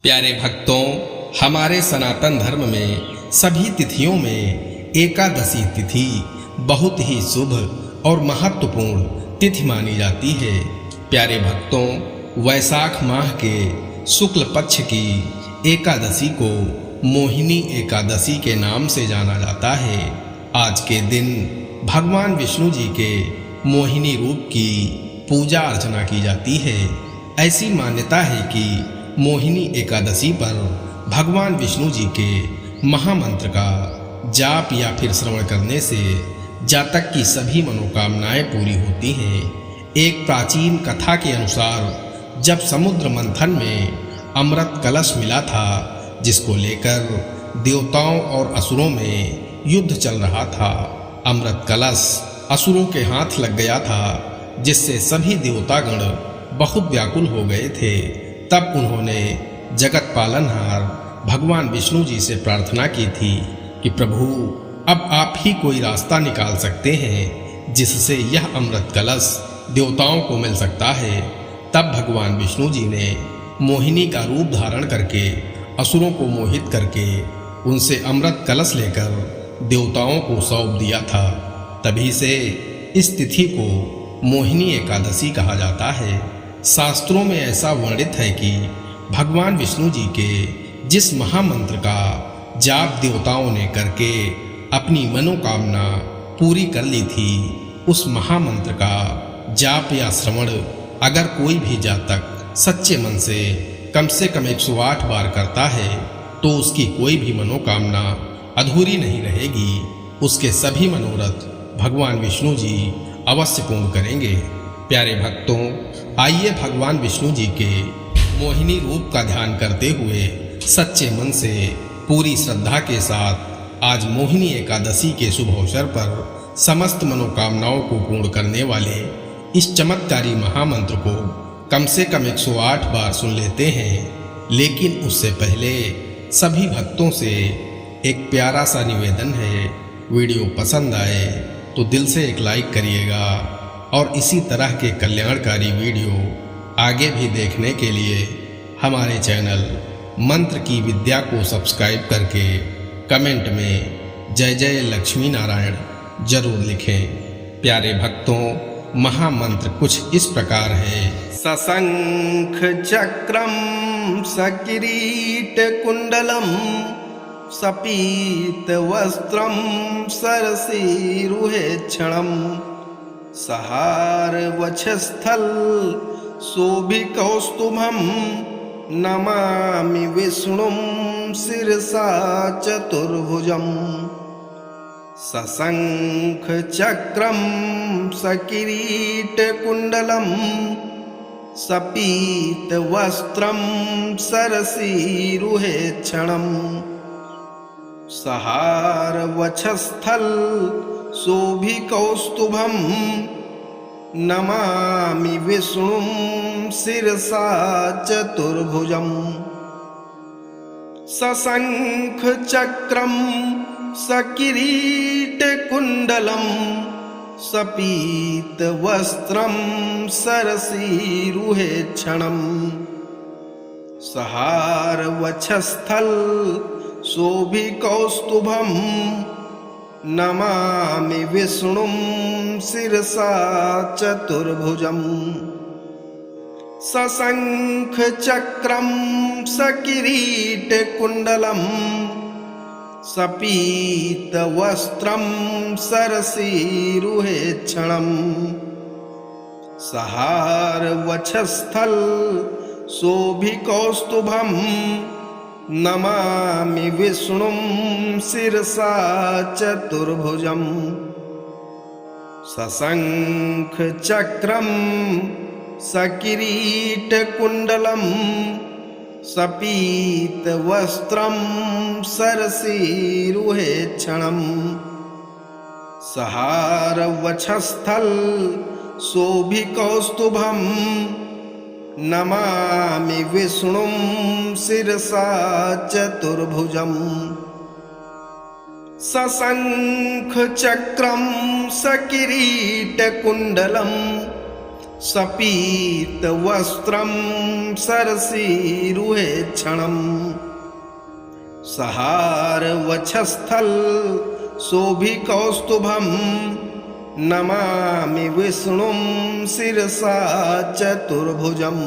प्यारे भक्तों, हमारे सनातन धर्म में सभी तिथियों में एकादशी तिथि बहुत ही शुभ और महत्वपूर्ण तिथि मानी जाती है। प्यारे भक्तों, वैशाख माह के शुक्ल पक्ष की एकादशी को मोहिनी एकादशी के नाम से जाना जाता है। आज के दिन भगवान विष्णु जी के मोहिनी रूप की पूजा अर्चना की जाती है। ऐसी मान्यता है कि मोहिनी एकादशी पर भगवान विष्णु जी के महामंत्र का जाप या फिर श्रवण करने से जातक की सभी मनोकामनाएं पूरी होती हैं। एक प्राचीन कथा के अनुसार जब समुद्र मंथन में अमृत कलश मिला था, जिसको लेकर देवताओं और असुरों में युद्ध चल रहा था, अमृत कलश असुरों के हाथ लग गया था, जिससे सभी देवतागण बहुत व्याकुल हो गए थे। तब उन्होंने जगत पालनहार भगवान विष्णु जी से प्रार्थना की थी कि प्रभु, अब आप ही कोई रास्ता निकाल सकते हैं जिससे यह अमृत कलश देवताओं को मिल सकता है। तब भगवान विष्णु जी ने मोहिनी का रूप धारण करके असुरों को मोहित करके उनसे अमृत कलश लेकर देवताओं को सौंप दिया था। तभी से इस तिथि को मोहिनी एकादशी कहा जाता है। शास्त्रों में ऐसा वर्णित है कि भगवान विष्णु जी के जिस महामंत्र का जाप देवताओं ने करके अपनी मनोकामना पूरी कर ली थी, उस महामंत्र का जाप या श्रवण अगर कोई भी जातक सच्चे मन से कम 108 बार करता है तो उसकी कोई भी मनोकामना अधूरी नहीं रहेगी। उसके सभी मनोरथ भगवान विष्णु जी अवश्य पूर्ण करेंगे। प्यारे भक्तों, आइए भगवान विष्णु जी के मोहिनी रूप का ध्यान करते हुए सच्चे मन से पूरी श्रद्धा के साथ आज मोहिनी एकादशी के शुभ अवसर पर समस्त मनोकामनाओं को पूर्ण करने वाले इस चमत्कारी महामंत्र को कम से कम 108 बार सुन लेते हैं। लेकिन उससे पहले सभी भक्तों से एक प्यारा सा निवेदन है, वीडियो पसंद आए तो दिल से एक लाइक करिएगा और इसी तरह के कल्याणकारी वीडियो आगे भी देखने के लिए हमारे चैनल मंत्र की विद्या को सब्सक्राइब करके कमेंट में जय जय लक्ष्मी नारायण जरूर लिखें। प्यारे भक्तों, महामंत्र कुछ इस प्रकार है। सशंख चक्रम सकिरीट कुंडलम सपीत वस्त्रम सरसीरुहेक्षणम सहार वक्षस्थल शोभिकौस्तुभम नमामि विष्णुं शिरसा चतुर्भुजम्। सशंख चक्रम सकिरीट कुंडलम सपीत वस्त्रम सरसीरुहेक्षणम सहार वक्षस्थल शोभिकौस्तुभम नमामि विष्णुं शिरसा चतुर्भुजम्। सशंख चक्रम सकिरीट कुंडलम सपीत वस्त्रम सरसीरुहेक्षणम सहार वक्षस्थल शोभिकौस्तुभम नमामि विष्णुं शिरसा चतुर्भुजम्। सशंख चक्रम सकिरीट कुंडलम सपीत वस्त्रम सरसीरुहेक्षणम सहार वक्षस्थल शोभिकौस्तुभम नमामि विष्णुं शिरसा चतुर्भुजम्। सशंख चक्रम सकिरीट कुंडलम सपीत वस्त्रम सरसीरुहेक्षणम सहार वक्षस्थल शोभिकौस्तुभम नमामि विष्णुं शिरसा चतुर्भुजम्। सशंख चक्रम सकिरीट कुंडलम सपीतवस्त्रं सरसीरुहेक्षणम् सहारवक्षस्थल शोभिकौस्तुभम् नमामि विष्णुं शिरसा चतुर्भुजम्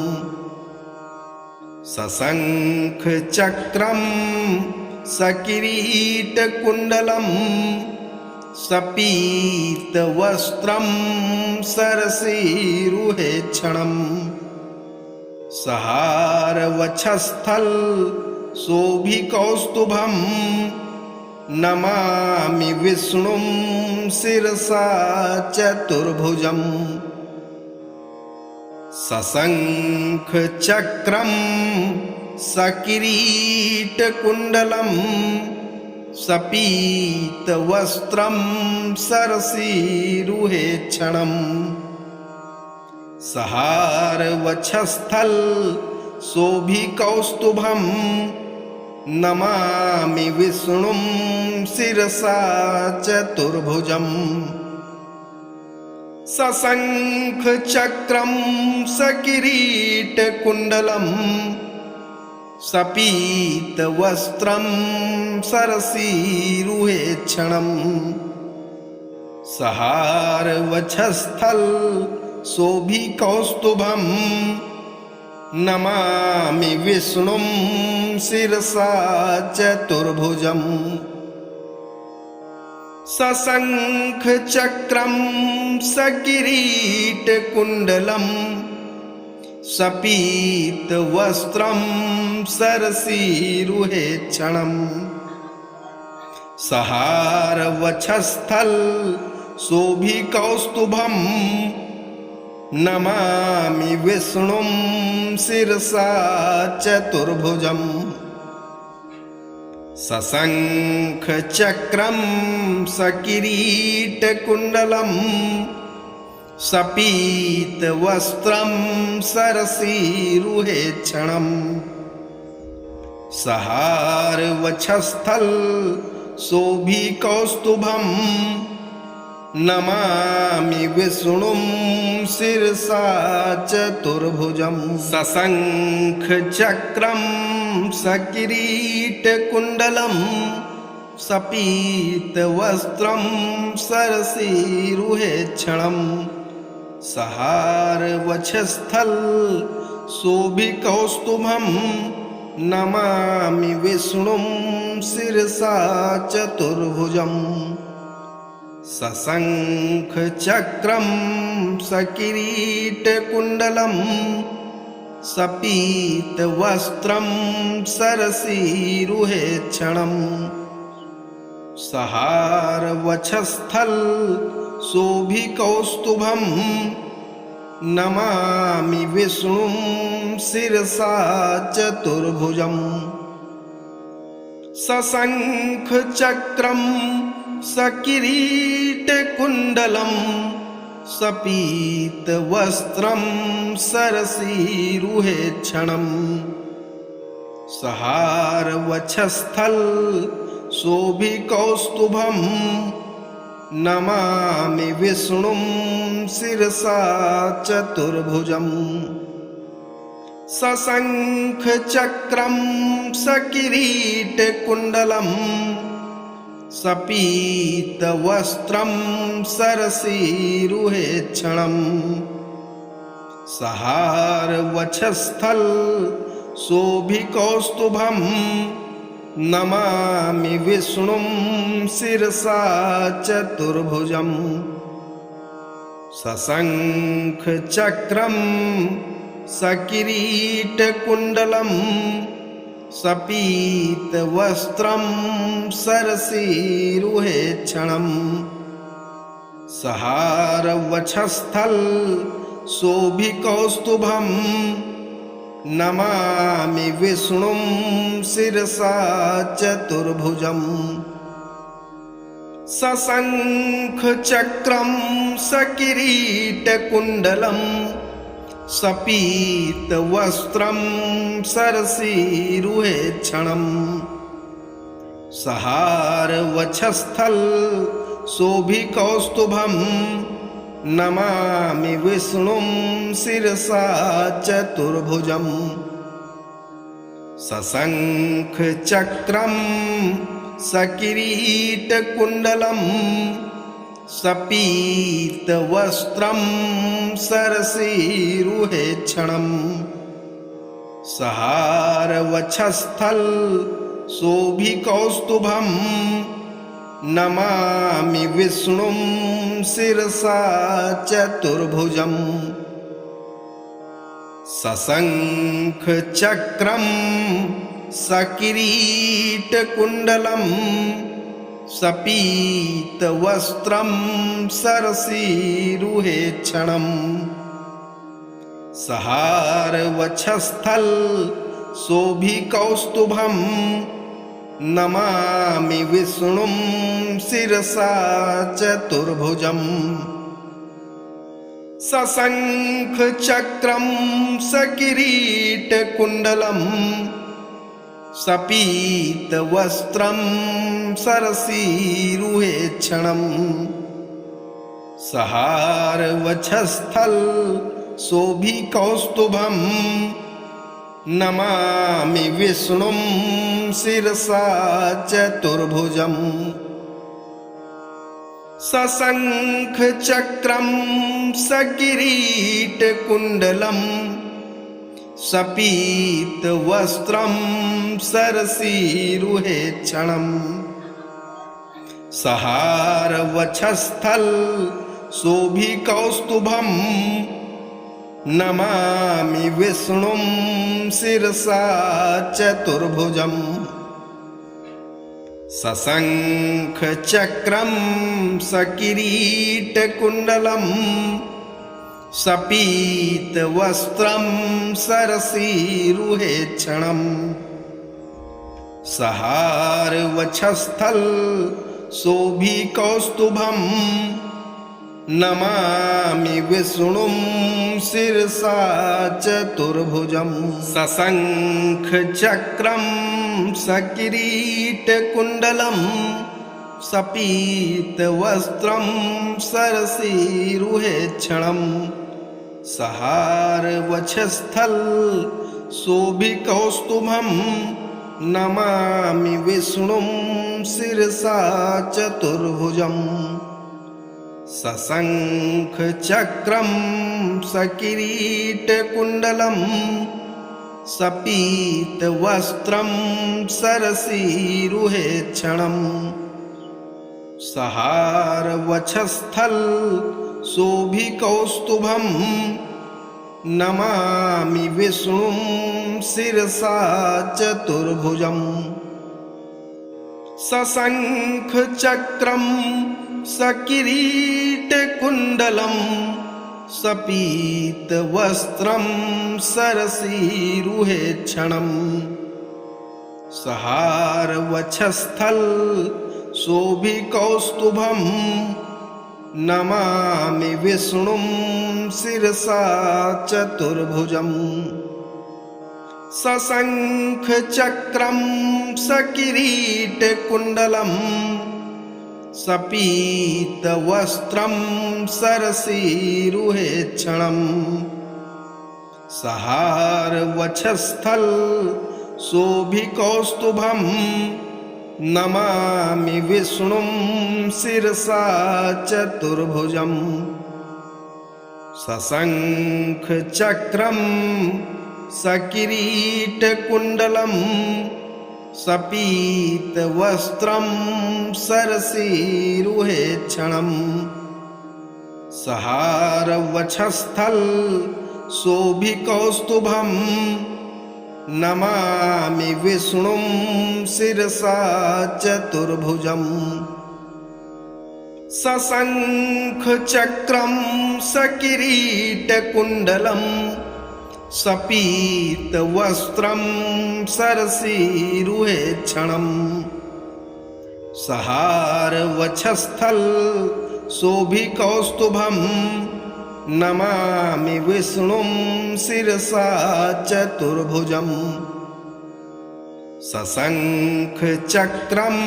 सशङ्खचक्रं सकिरीटकुण्डलम् सपीतवस्त्रं सरसीरुहेक्षणम् सहारवक्षस्थल शोभिकौस्तुभम् नमामि विष्णुं शिरसा चतुर्भुजम् सशङ्खचक्रं सकिरीटकुण्डलम् सपीतवस्त्रं सरसीरुहेक्षणम् सहारवक्षस्थल शोभिकौस्तुभम् नमामि विष्णुं शिरसा चतुर्भुजम् सशङ्खचक्रं सकिरीटकुण्डलम् सपीतवस्त्रं सरसीरुहेक्षणम् सहारवक्षस्थल शोभिकौस्तुभम् नमामि विष्णुं शिरसा चतुर्भुजम् सशङ्खचक्रं सकिरीटकुण्डलम् सपीतवस्त्रं सरसीरुहेक्षणम् सहारवक्षस्थल शोभिकौस्तुभम् नमामि विष्णुं शिरसा चतुर्भुजम् सशङ्खचक्रं सकिरीटकुण्डलम् सपीतवस्त्रं सरसीरुहेक्षणम् सहारवक्षस्थल शोभिकौस्तुभम् नमामि विष्णुं शिरसा चतुर्भुजम् सशङ्खचक्रं सकिरीटकुण्डलम् सपीतवस्त्रं सरसीरुहेक्षणम् सहारवक्षस्थल शोभिकौस्तुभम् नमामि विष्णुं शिरसा चतुर्भुजम् सशङ्खचक्रं सकिरीटकुण्डलम् सपीतवस्त्रं सरसीरुहेक्षणम् सहारवक्षस्थल शोभिकौस्तुभम् नमामि विष्णुं शिरसा चतुर्भुजम् सशङ्खचक्रं सकिरीटकुण्डलम् सपीतवस्त्रं सरसीरुहेक्षणम् सहारवक्षस्थल शोभिकौस्तुभम् नमामि विष्णुं शिरसा चतुर्भुजम् सशङ्खचक्रं सकिरीटकुण्डलम् सपीतवस्त्रं सरसीरुहेक्षणम् सहारवक्षस्थल शोभिकौस्तुभम् नमामि विष्णुं शिरसा चतुर्भुजम् सशङ्खचक्रं सकिरीटकुण्डलम् सपीतवस्त्रं सरसीरुहेक्षणम् सहारवक्षस्थल शोभिकौस्तुभम् नमामि विष्णुं शिरसा चतुर्भुजम् सशङ्खचक्रं सकिरीटकुण्डलम् सपीतवस्त्रं सरसीरुहेक्षणम् सहारवक्षस्थल शोभिकौस्तुभम् नमामि विष्णुं शिरसा चतुर्भुजम् सशङ्खचक्रं सकिरीटकुण्डलं सपीतवस्त्रं सरसीरुहेक्षणम् सहारवक्षस्थल शोभिकौस्तुभं नमामि विष्णुं शिरसा चतुर्भुजम् सशङ्खचक्रं सकिरीटकुण्डलं सपीतवस्त्रं सरसीरुहेक्षणम् सहारवक्षस्थल शोभिकौस्तुभं नमामि विष्णुं शिरसा चतुर्भुजम् सशङ्खचक्रं सकिरीटकुण्डलं सपीतवस्त्रं सरसीरुहेक्षणम् सहारवक्षस्थल शोभिकौस्तुभं नमामि विष्णुं शिरसा चतुर्भुजम् सशङ्खचक्रं सकिरीटकुण्डलं सपीतवस्त्रं सरसीरुहेक्षणम् सहारवक्षस्थल शोभिकौस्तुभं नमामि विष्णुं शिरसा चतुर्भुजम् सशङ्खचक्रं सकिरीटकुण्डलं सपीतवस्त्रं सरसीरुहेक्षणम् सहारवक्षस्थल शोभिकौस्तुभं नमामि विष्णुं शिरसा चतुर्भुजम् सशङ्खचक्रं सकिरीटकुण्डलं सपीतवस्त्रं सरसीरुहेक्षणम् सहारवक्षस्थल शोभिकौस्तुभं नमामि विष्णुं शिरसा चतुर्भुजम् सशङ्खचक्रं सकिरीटकुण्डलं सपीतवस्त्रं सरसीरुहेक्षणम् सहारवक्षस्थल शोभिकौस्तुभं नमामि विष्णुं शिरसा चतुर्भुजम् सशङ्खचक्रं सकिरीटकुण्डलं सपीतवस्त्रं सरसीरुहेक्षणम् सहारवक्षस्थल शोभिकौस्तुभं नमामि विष्णुं शिरसा चतुर्भुजम् सशङ्खचक्रं सकिरीटकुण्डलं सपीतवस्त्रं सरसीरुहेक्षणम् सहारवक्षस्थल शोभिकौस्तुभं नमामि विष्णुं शिरसा चतुर्भुजम् सशङ्खचक्रं सकिरीटकुण्डलं सपीतवस्त्रं सरसीरुहेक्षणम् सहारवक्षस्थल शोभिकौस्तुभं नमामि विष्णुं शिरसा चतुर्भुजम् सशङ्खचक्रं सकिरीटकुण्डलं सपीतवस्त्रं सरसीरुहेक्षणम् सहारवक्षस्थल शोभिकौस्तुभं नमामि विष्णुं शिरसा चतुर्भुजम् सशङ्खचक्रं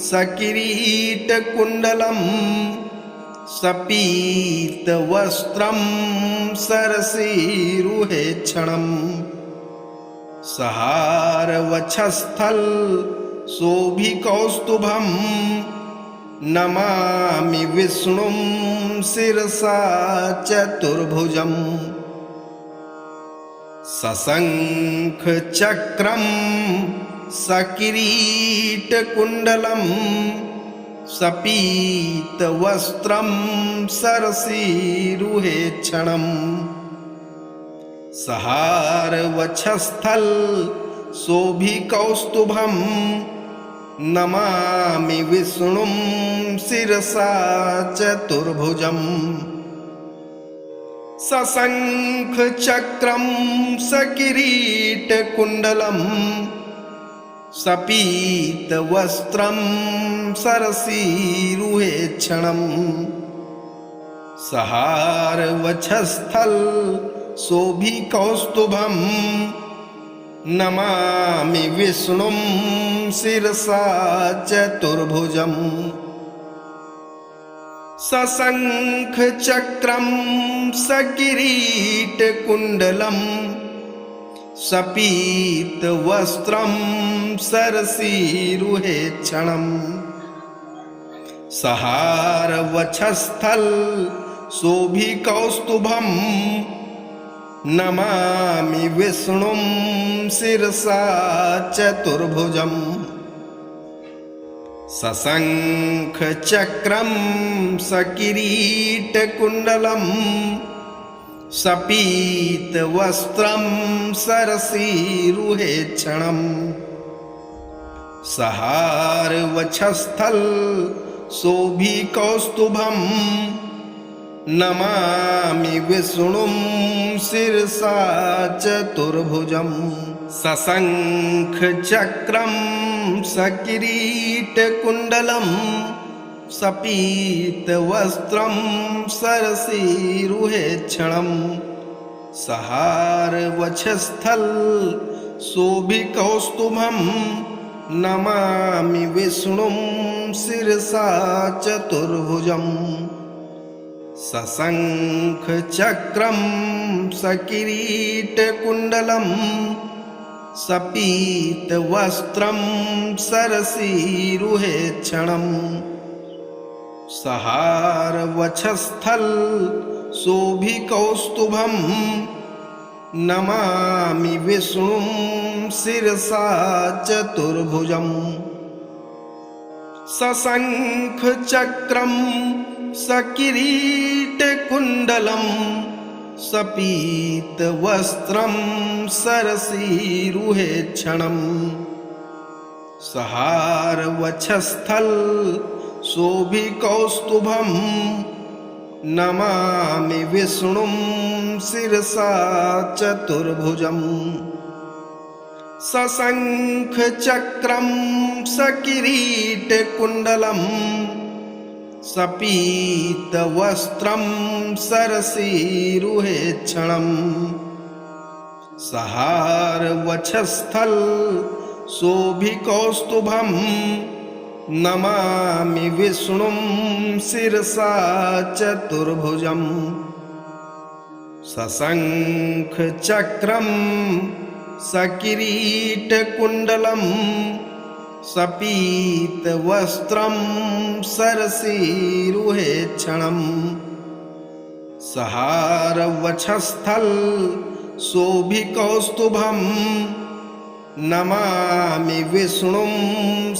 सकिरीटकुण्डलं सपीतवस्त्रं सरसीरुहेक्षणम् सहारवक्षस्थल शोभिकौस्तुभम् नमामि विष्णुं शिरसा चतुर्भुजम् सशङ्खचक्रं सकिरीटकुण्डलं सपीतवस्त्रं सरसीरुहेक्षणम् सहारवक्षस्थल शोभिकौस्तुभम् नमामि विष्णुं शिरसा चतुर्भुजम् सशङ्खचक्रं सकिरीटकुण्डलं सपीतवस्त्रं सरसीरुहेक्षणम् सहारवक्षस्थल शोभिकौस्तुभम् नमामि विष्णुं शिरसा चतुर्भुजम् सशङ्खचक्रं सकिरीटकुण्डलं सपीतवस्त्रं सरसीरुहेक्षणम् सहारवक्षस्थल शोभिकौस्तुभम् नमामि विष्णुं शिरसा चतुर्भुजम् सशङ्खचक्रं सकिरीटकुण्डलं सपीतवस्त्रं सरसीरुहेक्षणम् सहारवक्षस्थल शोभिकौस्तुभम् नमामि विष्णुं शिरसा चतुर्भुजम् सशङ्खचक्रं सकिरीटकुण्डलं सपीतवस्त्रं सरसीरुहेक्षणम् सहारवक्षस्थल शोभिकौस्तुभम् नमामि विष्णुं शिरसा चतुर्भुजम् सशङ्खचक्रं सकिरीटकुण्डलं सपीतवस्त्रं सरसीरुहेक्षणम् सहारवक्षस्थल शोभिकौस्तुभम् नमामि विष्णुं शिरसा चतुर्भुजम् सशङ्खचक्रं सकिरीटकुण्डलं सपीतवस्त्रं सरसीरुहेक्षणम् सहारवक्षस्थल शोभिकौस्तुभम् नमामि विष्णुं शिरसा चतुर्भुजम् सशङ्खचक्रं सकिरीटकुण्डलं सपीतवस्त्रं सरसीरुहेक्षणम् सहारवक्षस्थल शोभिकौस्तुभम् नमामि विष्णुं शिरसा चतुर्भुजम् सशङ्खचक्रं सकिरीटकुण्डलं सपीतवस्त्रं सरसीरुहेक्षणम् सहारवक्षस्थल शोभिकौस्तुभम् नमामि विष्णुं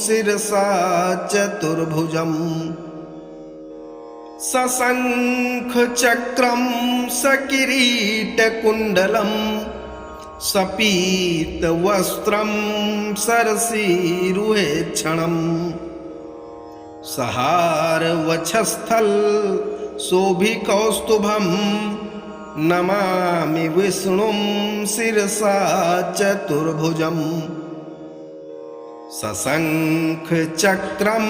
शिरसा चतुर्भुजम् सशङ्खचक्रं सकिरीटकुण्डलं सपीतवस्त्रं सरसीरुहेक्षणम् सहारवक्षस्थल शोभिकौस्तुभम् नमामि विष्णुं शिरसा चतुर्भुजम् सशङ्खचक्रं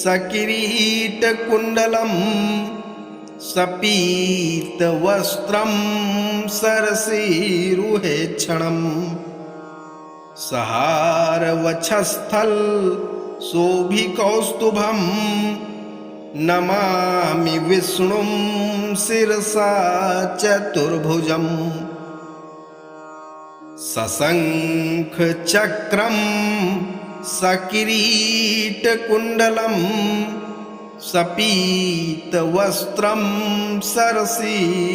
सकिरीटकुण्डलं सपीतवस्त्रं सरसीरुहेक्षणम् सहारवक्षस्थल शोभिकौस्तुभम् नमामि विष्णुं शिरसा चतुर्भुजम् सशङ्खचक्रं सकिरीटकुण्डलं सपीतवस्त्रं सरसीरुहेक्षणम्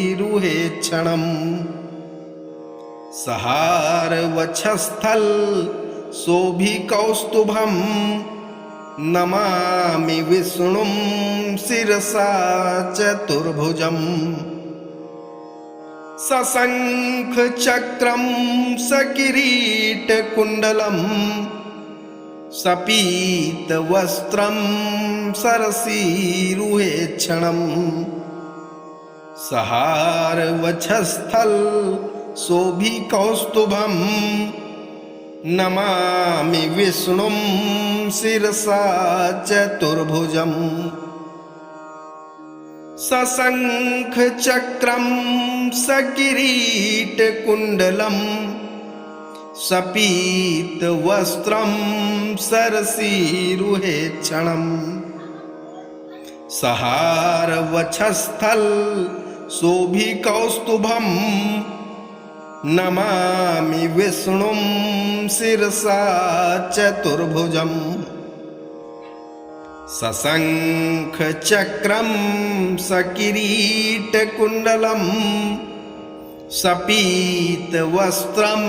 सहारवक्षस्थल शोभिकौस्तुभं नमामि विष्णुं शिरसा चतुर्भुजम् सशङ्खचक्रं सकिरीटकुण्डलं सपीतवस्त्रं सरसीरुहेक्षणम् सहारवक्षस्थल शोभिकौस्तुभं नमामि विष्णुं शिरसा चतुर्भुजम् सशङ्खचक्रं सकिरीटकुण्डलं सपीतवस्त्रं सरसीरुहेक्षणम् सहारवक्षस्थल शोभिकौस्तुभं नमामि विष्णुं शिरसा चतुर्भुजम् सशङ्खचक्रं सकिरीटकुण्डलं सपीतवस्त्रं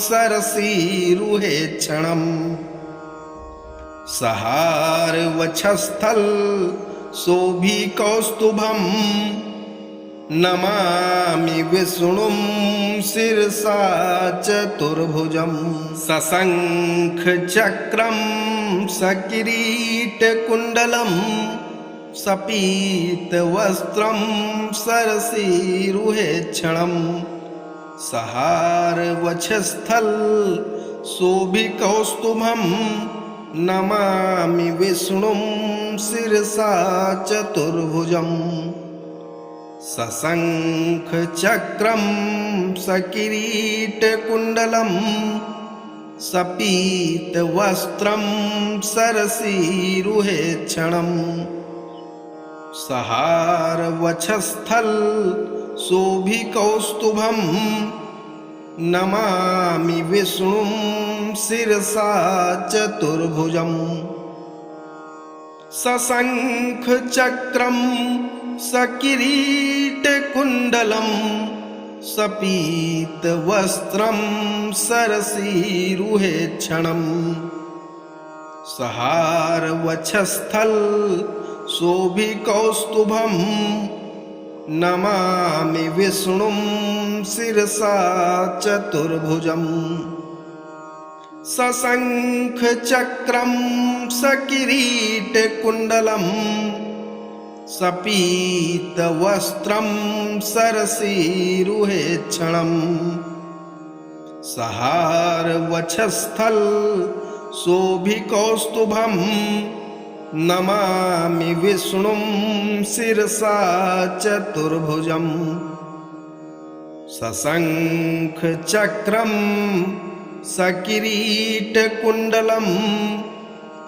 सरसीरुहेक्षणम् सहारवक्षस्थल शोभिकौस्तुभं नमामि विष्णुं शिरसा चतुर्भुजम् सशङ्खचक्रं सकिरीटकुण्डलं सपीतवस्त्रं सरसीरुहेक्षणम् सहारवक्षस्थल शोभिकौस्तुभं नमामि विष्णुं शिरसा चतुर्भुजम् सशङ्खचक्रं सकिरीटकुण्डलं सपीतवस्त्रं सरसीरुहेक्षणम् सहारवक्षस्थल शोभिकौस्तुभं नमामि विष्णुं शिरसा चतुर्भुजम् सशङ्खचक्रं सकिरीटकुण्डलं सपीतवस्त्रं सरसीरुहेक्षणम् सहारवक्षस्थल शोभिकौस्तुभं नमामि विष्णुं शिरसा चतुर्भुजम् सशङ्खचक्रं सकिरीटकुण्डलं सपीतवस्त्रं सरसीरुहेक्षणम् सहारवक्षस्थल शोभिकौस्तुभं नमामि विष्णुं शिरसा चतुर्भुजम् सशङ्खचक्रं सकिरीटकुण्डलं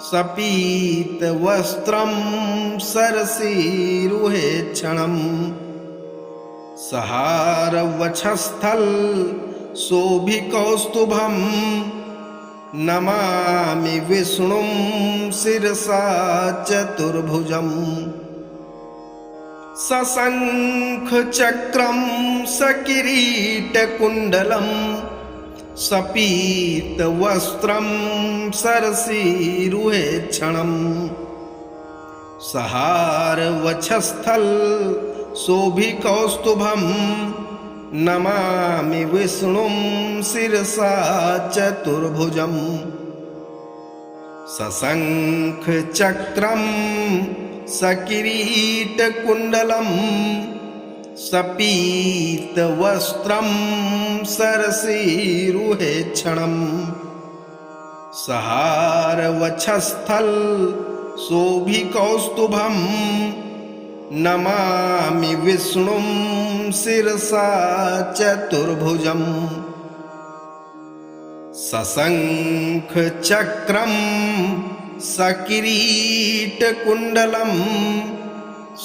सपीतवस्त्रं सरसीरुहेक्षणम् सहारवक्षस्थल शोभिकौस्तुभं नमामि विष्णुं शिरसा चतुर्भुजम् सशङ्खचक्रं सकिरीटकुण्डलं सपीतवस्त्रं सरसीरुहेक्षणम् सहारवक्षस्थल शोभिकौस्तुभं नमामि विष्णुं शिरसा चतुर्भुजम् सशङ्खचक्रं सकिरीटकुण्डलं सपीतवस्त्रं सरसीरुहेक्षणम् सहारवक्षस्थल शोभिकौस्तुभं नमामि विष्णुं शिरसा चतुर्भुजम् सशङ्खचक्रं सकिरीटकुण्डलं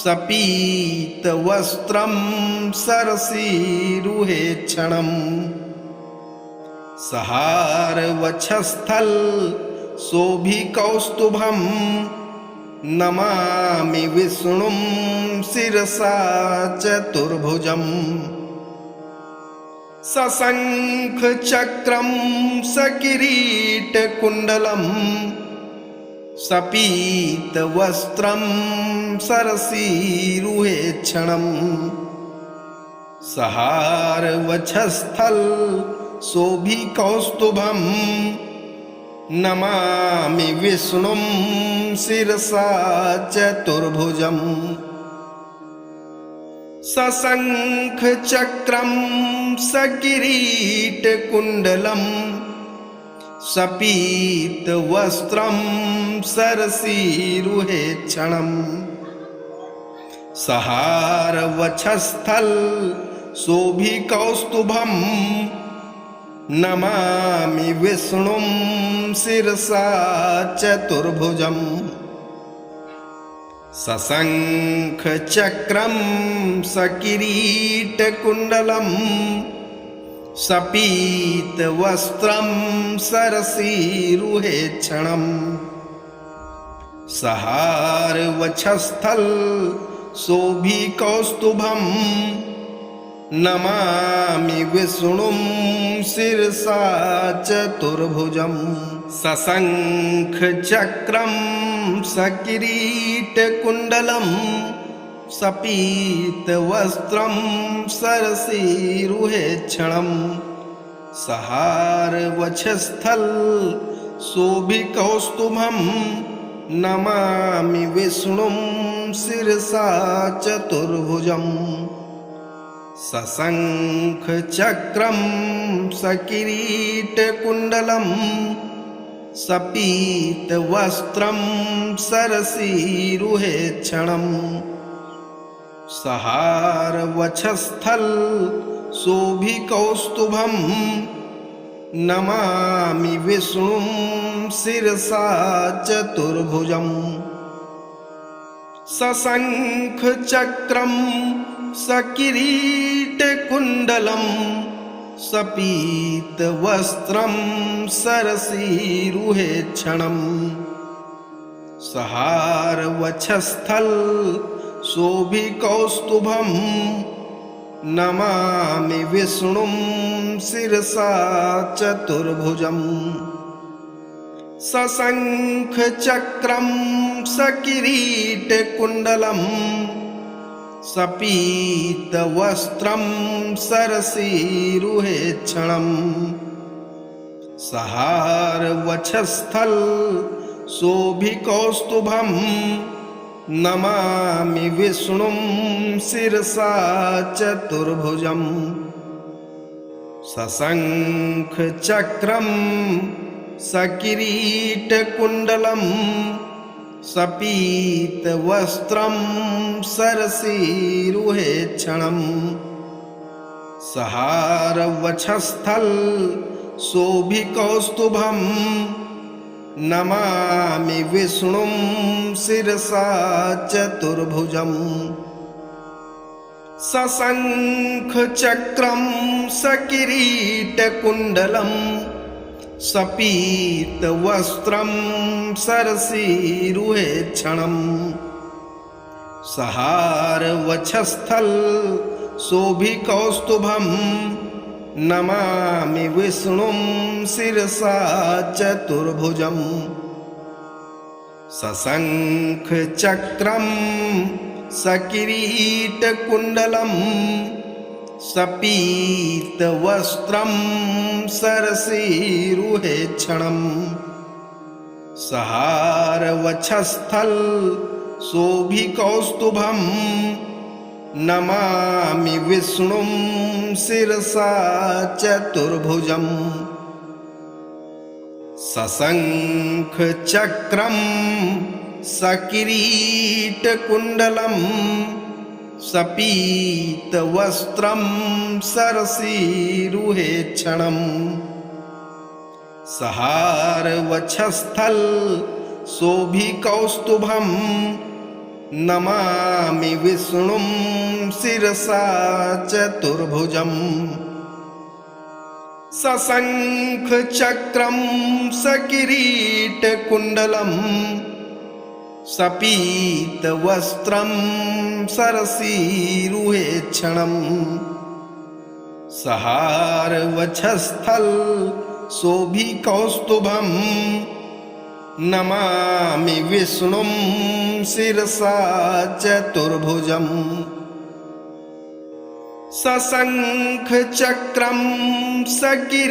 सपीतवस्त्रं सरसीरुहेक्षणम् सहारवक्षस्थल शोभिकौस्तुभं नमामि विष्णुं शिरसा चतुर्भुजम् सशङ्खचक्रं सकिरीटकुण्डलं सपीतवस्त्रं सरसीरुहेक्षणम् सहारवक्षस्थल शोभिकौस्तुभं नमामि विष्णुं शिरसा चतुर्भुजम् सशङ्खचक्रं सकिरीटकुण्डलं सपीतवस्त्रं सरसीरुहेक्षणम् सहारवक्षस्थल शोभिकौस्तुभं नमामि विष्णुं शिरसा चतुर्भुजम् सशङ्खचक्रं सकिरीटकुण्डलं सपीतवस्त्रं सरसीरुहेक्षणम् सहारवक्षस्थल शोभिकौस्तुभं नमामि विष्णुं शिरसा चतुर्भुजम् सशङ्खचक्रं सकिरीटकुण्डलं सपीतवस्त्रं सरसीरुहेक्षणम् सहारवक्षस्थल शोभिकौस्तुभं नमामि विष्णुं शिरसा चतुर्भुजम् सशङ्खचक्रं सकिरीटकुण्डलं सपीतवस्त्रं सरसीरुहेक्षणम् सहारवक्षस्थल शोभिकौस्तुभं नमामि विष्णुं शिरसा चतुर्भुजम् सशङ्खचक्रं सकिरीटकुण्डलं सपीतवस्त्रं सरसीरुहेक्षणम् सहारवक्षस्थल शोभिकौस्तुभं नमामि विष्णुं शिरसा चतुर्भुजम् सशङ्खचक्रं सकिरीटकुण्डलं सपीतवस्त्रं सरसीरुहेक्षणम् सहारवक्षस्थल शोभिकौस्तुभं नमामि विष्णुं शिरसा चतुर्भुजम् सशङ्खचक्रं सकिरीटकुण्डलं सपीतवस्त्रं सरसीरुहेक्षणम् सहारवक्षस्थल शोभिकौस्तुभं नमामि विष्णुं शिरसा चतुर्भुजम् सशङ्खचक्रं सकिरीटकुण्डलं सपीतवस्त्रं सरसीरुहेक्षणम् सहारवक्षस्थल शोभिकौस्तुभं नमामि विष्णुं शिरसा चतुर्भुजम् सशङ्खचक्रं सकिरीटकुण्डलं सपीतवस्त्रं सरसीरुहेक्षणम् सहारवक्षस्थल शोभिकौस्तुभं नमामि विष्णुं शिरसा चतुर्भुजम् सशङ्खचक्रं सकिरीटकुण्डलं सपीतवस्त्रं सरसीरुहेक्षणम् सहारवक्षस्थल शोभिकौस्तुभं नमामि विष्णुं शिरसा चतुर्भुजम् सशङ्खचक्रं सकिरीटकुण्डलं सपीतवस्त्रं सरसीरुहेक्षणम् सहारवक्षस्थल शोभिकौस्तुभं नमामि विष्णुं शिरसा चतुर्भुजम् सशङ्खचक्रं सकिरीटकुण्डलं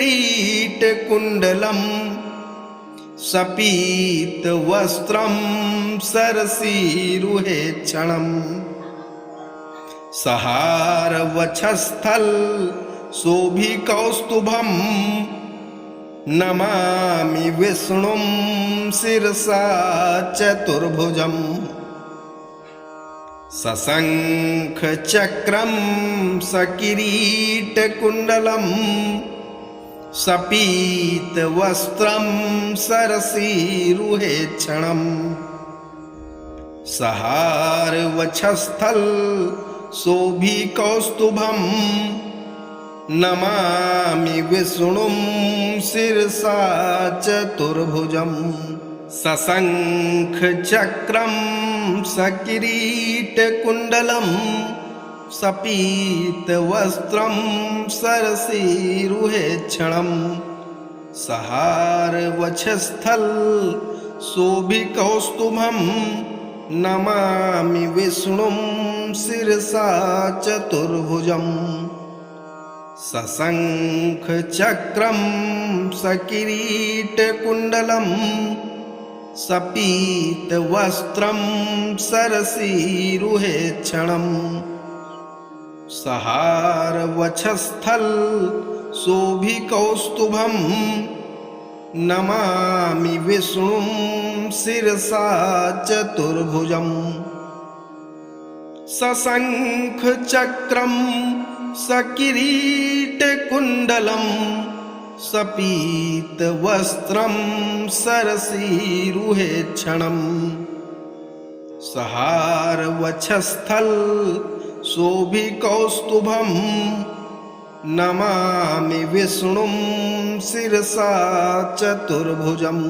सपीतवस्त्रं सरसीरुहेक्षणम् सहारवक्षस्थल शोभिकौस्तुभं नमामि विष्णुं शिरसा चतुर्भुजम् सशङ्खचक्रं सकिरीटकुण्डलं सपीतवस्त्रं सरसीरुहेक्षणम् सहारवक्षस्थल शोभिकौस्तुभं नमामि विष्णुं शिरसा चतुर्भुजम् सशङ्खचक्रं सकिरीटकुण्डलं सपीतवस्त्रं सरसीरुहेक्षणम् सहारवक्षस्थल शोभिकौस्तुभं नमामि विष्णुं शिरसा चतुर्भुजम् सशङ्खचक्रं सकिरीटकुण्डलं सपीतवस्त्रं सरसीरुहेक्षणम् सहारवक्षस्थल शोभिकौस्तुभं नमामि विष्णुं शिरसा चतुर्भुजम् सशङ्खचक्रं सकिरीटकुण्डलं सपीतवस्त्रं सरसीरुहेक्षणम् सहारवक्षस्थल शोभिकौस्तुभं नमामि विष्णुं शिरसा चतुर्भुजम्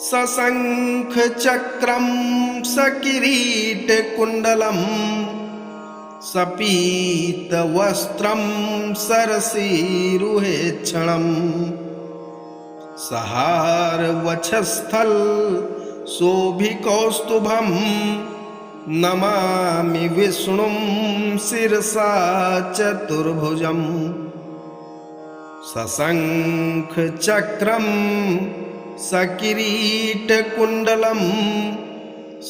सशङ्खचक्रं सकिरीटकुण्डलं सपीतवस्त्रं सरसीरुहेक्षणम् सहारवक्षस्थल शोभिकौस्तुभं नमामि विष्णुं शिरसा चतुर्भुजम् सशङ्खचक्रं सकिरीटकुण्डलं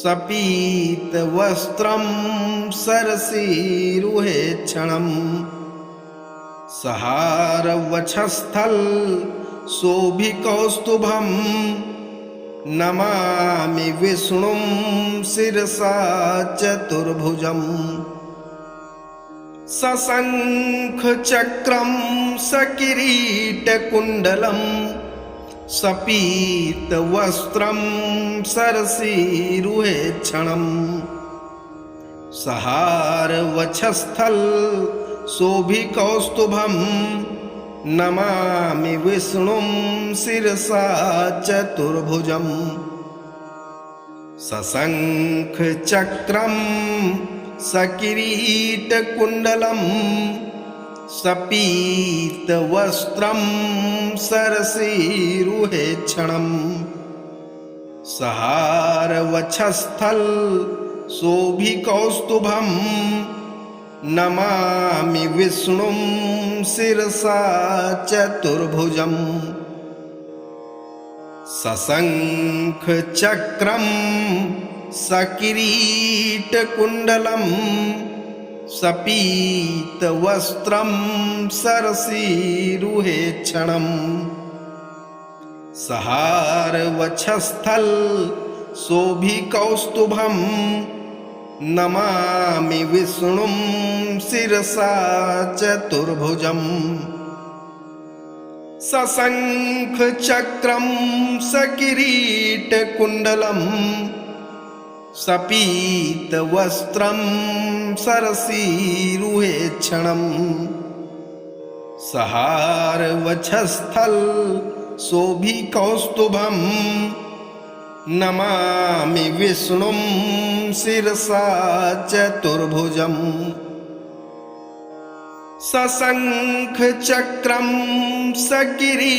सपीतवस्त्रं सरसीरुहेक्षणम् सहारवक्षस्थल शोभिकौस्तुभं नमामि विष्णुं शिरसा चतुर्भुजम् सशङ्खचक्रं सकिरीटकुण्डलं सपीतवस्त्रं सरसीरुहेक्षणम् सहारवक्षस्थल शोभिकौस्तुभं नमामि विष्णुं शिरसा चतुर्भुजम् सशङ्खचक्रं सकिरीटकुण्डलं सपीतवस्त्रं सरसीरुहेक्षणम् सहारवक्षस्थल शोभिकौस्तुभं नमामि विष्णुं शिरसा चतुर्भुजम् सशङ्खचक्रं सकिरीटकुण्डलं सपीतवस्त्रं सरसीरुहेक्षणम् सहारवक्षस्थल शोभिकौस्तुभं नमामि विष्णुं शिरसा चतुर्भुजम् सशङ्खचक्रं सकिरीटकुण्डलं सपीतवस्त्रं सरसीरुहेक्षणम् सहारवक्षस्थल शोभिकौस्तुभं नमामि विष्णुं शिरसा चतुर्भुजम् सशङ्खचक्रं सकिरीटकुण्डलं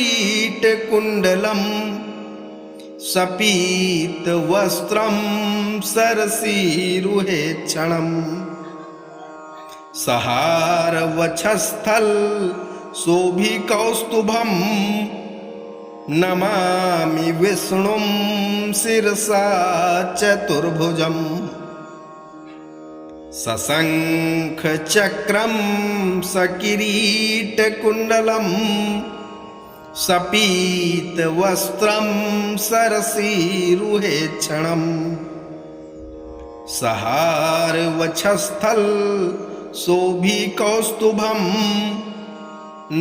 सपीतवस्त्रं सरसीरुहेक्षणम् सहारवक्षस्थल शोभिकौस्तुभं नमामि विष्णुं शिरसा चतुर्भुजम् सशङ्खचक्रं सकिरीटकुण्डलं सपीतवस्त्रं सरसीरुहेक्षणम् सहारवक्षस्थल शोभिकौस्तुभं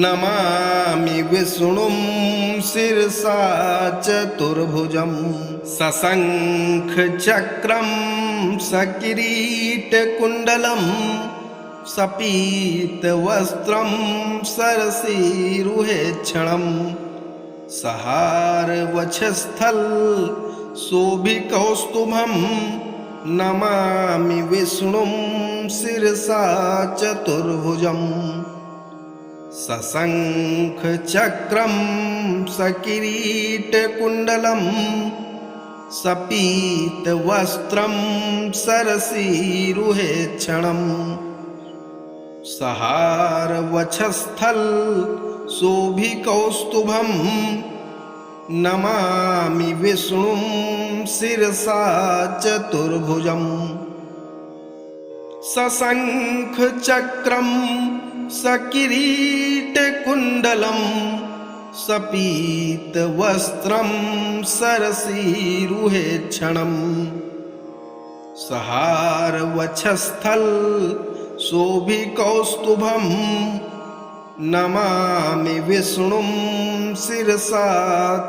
नमामि विष्णुं शिरसा चतुर्भुजम् सशङ्खचक्रं सकिरीटकुण्डलं सपीतवस्त्रं सरसीरुहेक्षणम् सहारवक्षस्थल शोभिकौस्तुभं नमामि विष्णुं शिरसा चतुर्भुजम् सशङ्खचक्रं सकिरीटकुण्डलं सपीतवस्त्रं सरसीरुहेक्षणम् सहारवक्षस्थल शोभिकौस्तुभं नमामि विष्णुं शिरसा चतुर्भुजम् सशङ्खचक्रं सकिरीटकुण्डलं सपीतवस्त्रं सरसीरुहेक्षणम् सहारवक्षस्थल शोभिकौस्तुभं नमामि विष्णुं शिरसा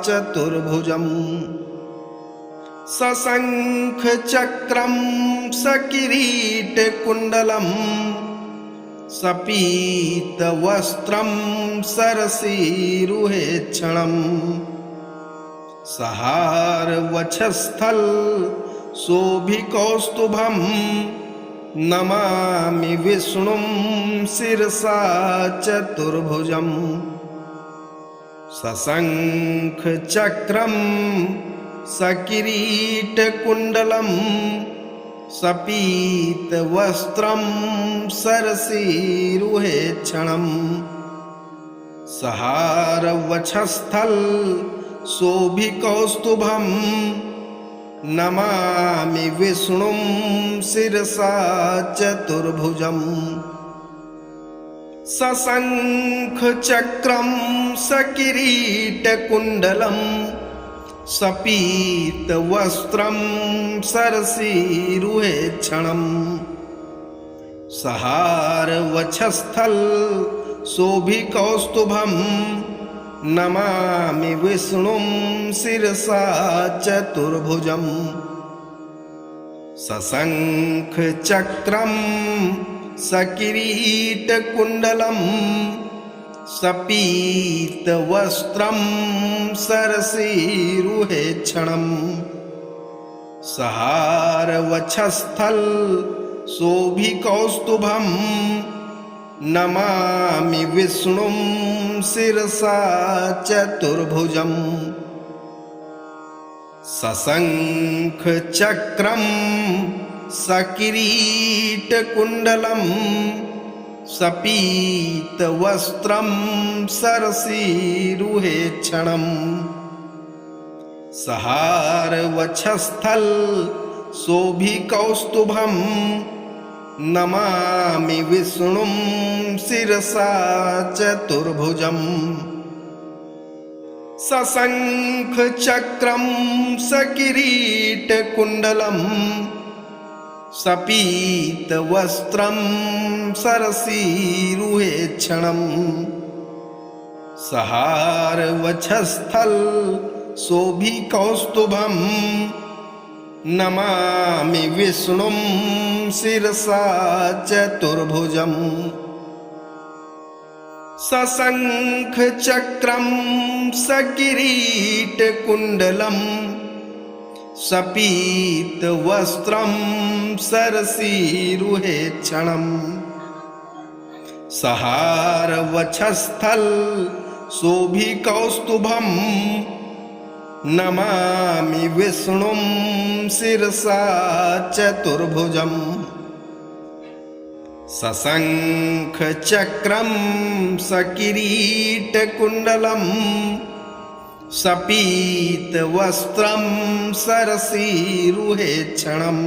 चतुर्भुजम् सशङ्खचक्रं सकिरीटकुण्डलं सपीतवस्त्रं सरसीरुहेक्षणम् सहारवक्षस्थल शोभिकौस्तुभं नमामि विष्णुं शिरसा चतुर्भुजम् सशङ्खचक्रं सकिरीटकुण्डलं सपीतवस्त्रं सरसीरुहेक्षणम् सहारवक्षस्थल शोभिकौस्तुभं नमामि विष्णुं शिरसा चतुर्भुजम् सशङ्खचक्रं सकिरीटकुण्डलं सपीतवस्त्रं सरसीरुहेक्षणम् सहारवक्षस्थल शोभिकौस्तुभं नमामि विष्णुं शिरसा चतुर्भुजम् सशङ्खचक्रं सकिरीटकुण्डलं सपीतवस्त्रं सरसीरुहेक्षणम् सहारवक्षस्थल शोभिकौस्तुभं नमामि विष्णुं शिरसा चतुर्भुजम् सशङ्खचक्रं सकिरीटकुण्डलं सपीतवस्त्रं सरसीरुहेक्षणम् सहारवक्षस्थल शोभिकौस्तुभं नमामि विष्णुं शिरसा चतुर्भुजम् सशङ्खचक्रं सकिरीटकुण्डलं सपीतवस्त्रं सरसीरुहेक्षणम् सहारवक्षस्थल शोभिकौस्तुभं नमामि विष्णुं शिरसा चतुर्भुजम् सशङ्खचक्रं सकिरीटकुण्डलं सपीतवस्त्रं सरसीरुहेक्षणम् सहारवक्षस्थल शोभिकौस्तुभं नमामि विष्णुं शिरसा चतुर्भुजम् सशङ्खचक्रं सकिरीटकुण्डलं सपीतवस्त्रं सरसीरुहेक्षणम्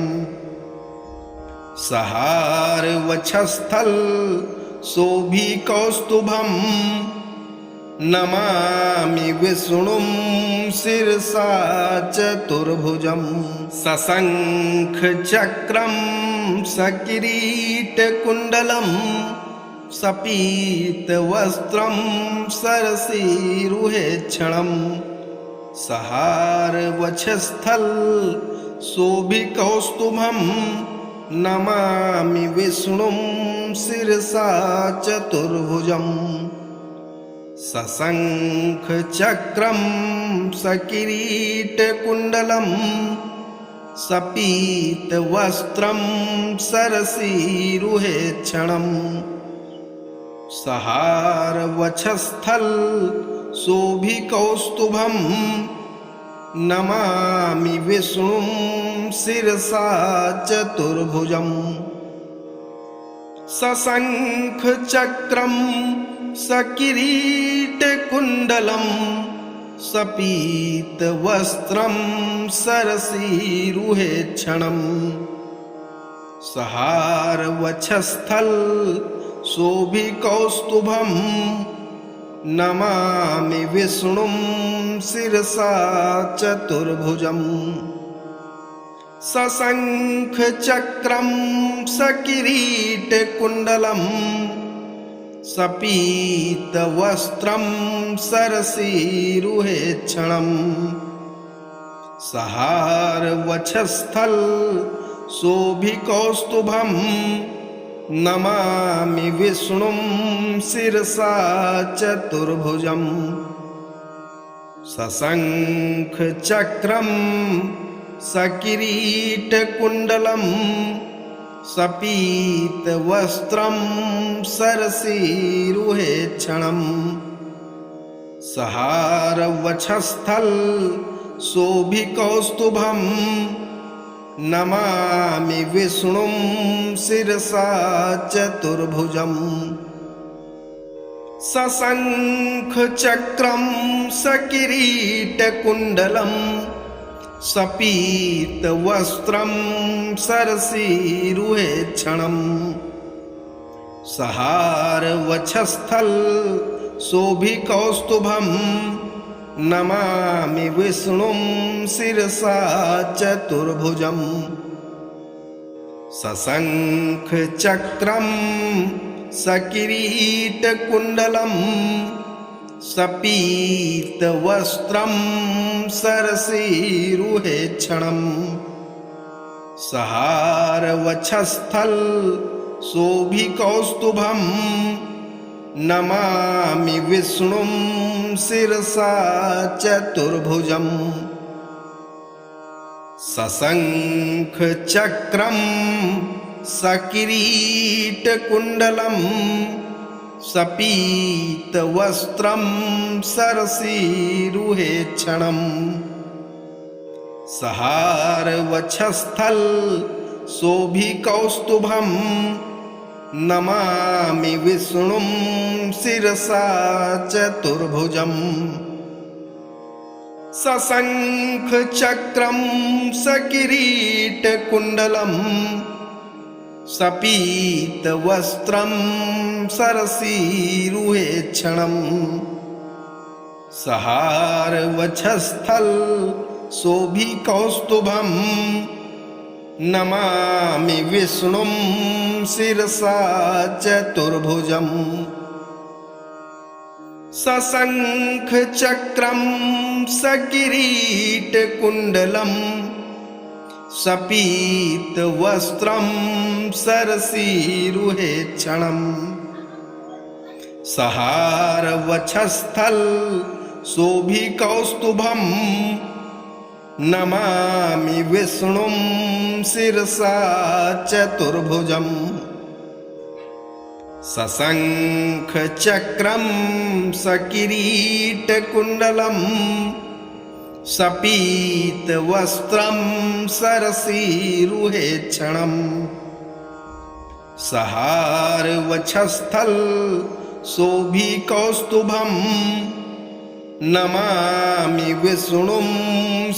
सहारवक्षस्थल शोभिकौस्तुभं नमामि विष्णुं शिरसा चतुर्भुजम् सशङ्खचक्रं सकिरीटकुण्डलं सपीतवस्त्रं सरसीरुहेक्षणं सहारवक्षस्थल शोभिकौस्तुभं नमामि विष्णुं शिरसा चतुर्भुजम् सशङ्खचक्रं सकिरीटकुण्डलं सपीतवस्त्रं सरसीरुहेक्षणं सहारवक्षस्थल शोभिकौस्तुभं नमामि विष्णुं शिरसा चतुर्भुजम् सशङ्खचक्रं सकिरीटकुण्डलं सपीतवस्त्रं सरसीरुहेक्षणं सहारवक्षस्थल शोभिकौस्तुभं नमामि विष्णुं शिरसा चतुर्भुजम् सशङ्खचक्रं सकिरीटकुण्डलं सपीतवस्त्रं सरसीरुहेक्षणं सहारवक्षस्थल शोभिकौस्तुभं नमामि विष्णुं शिरसा चतुर्भुजम् सशङ्खचक्रं सकिरीटकुण्डलं सपीतवस्त्रं सरसीरुहेक्षणं सहारवक्षस्थल शोभिकौस्तुभं नमामि विष्णुं शिरसा चतुर्भुजम् सशङ्खचक्रं सकिरीटकुण्डलं सपीतवस्त्रं सरसीरुहेक्षणं सहारवक्षस्थल शोभिकौस्तुभं नमामि विष्णुं शिरसा चतुर्भुजम् सशङ्खचक्रं सकिरीटकुण्डलं सपीतवस्त्रं सरसीरुहेक्षणं सहारवक्षस्थल शोभिकौस्तुभं नमामि विष्णुं शिरसा चतुर्भुजम् सशङ्खचक्रं सकिरीटकुण्डलं सपीतवस्त्रं सरसीरुहेक्षणं सहारवक्षस्थल शोभिकौस्तुभं नमामि विष्णुं शिरसा चतुर्भुजम् सशङ्खचक्रं सकिरीटकुण्डलं सपीतवस्त्रं सरसीरुहेक्षणं सहारवक्षस्थल शोभिकौस्तुभं नमामि विष्णुं शिरसा चतुर्भुजम् सशङ्खचक्रं सकिरीटकुण्डलं सपीतवस्त्रं सरसीरुहेक्षणम् सहारवक्षस्थल शोभिकौस्तुभं नमामि विष्णुं शिरसा चतुर्भुजम् सशङ्खचक्रं सकिरीटकुण्डलं सपीतवस्त्रं सरसीरुहेक्षणम् सहारवक्षस्थल शोभिकौस्तुभं नमामि विष्णुं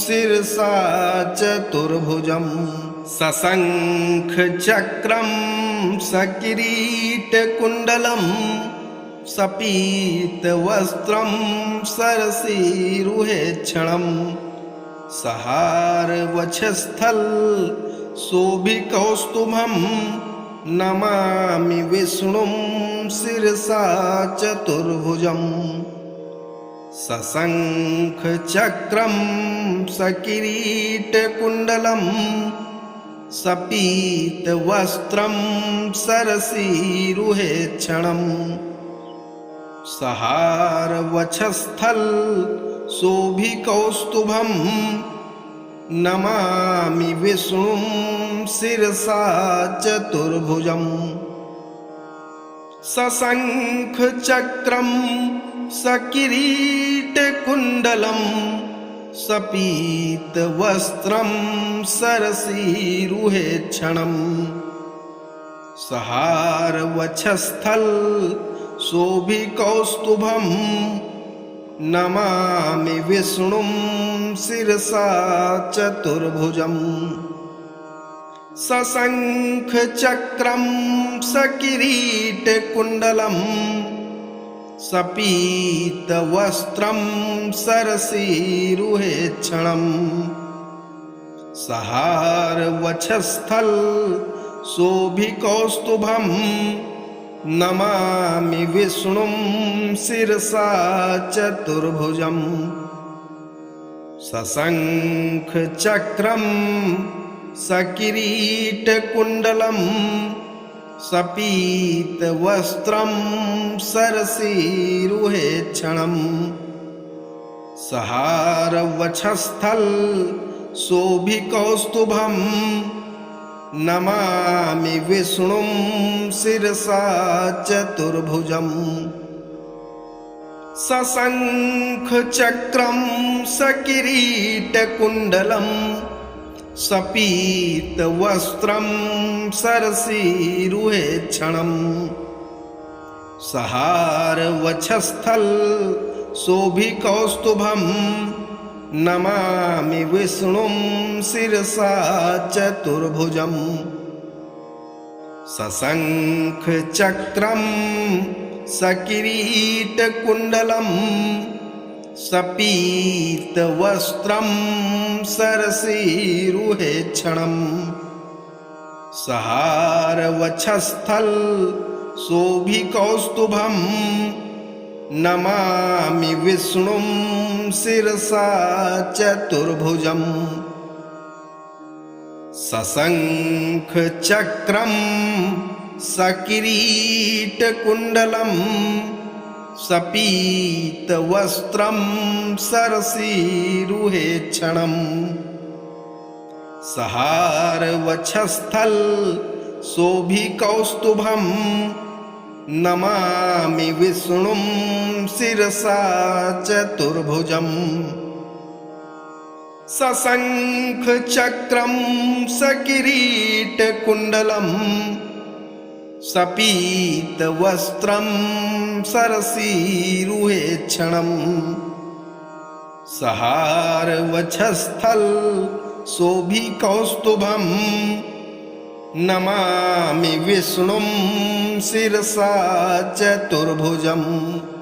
शिरसा चतुर्भुजम् सशङ्खचक्रं सकिरीटकुण्डलं सपीतवस्त्रं सरसीरुहेक्षणम् सहारवक्षस्थल शोभिकौस्तुभं नमामि विष्णुं शिरसा चतुर्भुजम् सशङ्खचक्रं सकिरीटकुण्डलं सपीतवस्त्रं सरसीरुहेक्षणम् सहारवक्षस्थल शोभिकौस्तुभं नमामि विष्णुं शिरसा चतुर्भुजम् सशङ्खचक्रं सकिरीटकुण्डलं सपीतवस्त्रं सरसीरुहेक्षणम् सहारवक्षस्थल शोभिकौस्तुभं नमामि विष्णुं शिरसा चतुर्भुजम् सशङ्खचक्रं सकिरीटकुण्डलं सपीतवस्त्रं सरसीरुहेक्षणम् सहारवक्षस्थल शोभिकौस्तुभं नमामि विष्णुं शिरसा चतुर्भुजम् सशङ्खचक्रं सकिरीटकुण्डलं सपीतवस्त्रं सरसीरुहेक्षणम् सहारवक्षस्थल शोभिकौस्तुभं नमामि विष्णुं शिरसा चतुर्भुजम् सशङ्खचक्रं सकिरीटकुण्डलं सपीतवस्त्रं सरसीरुहेक्षणम् सहारवक्षस्थल शोभिकौस्तुभं नमामि विष्णुं शिरसा चतुर्भुजम् सशङ्खचक्रं सकिरीटकुण्डलं सपीतवस्त्रं सरसीरुहेक्षणम् सहारवक्षस्थल शोभिकौस्तुभं नमामि विष्णुं शिरसा चतुर्भुजम् सशङ्खचक्रं सकिरीटकुण्डलं सपीतवस्त्रं सरसीरुहेक्षणम् सहारवक्षस्थल शोभिकौस्तुभं नमामि विष्णुं शिरसा चतुर्भुजम् सशङ्खचक्रं सकिरीटकुण्डलं सपीतवस्त्रं सरसीरुहेक्षणम् सहारवक्षस्थल शोभिकौस्तुभं नमामि विष्णुं शिरसा चतुर्भुजम्।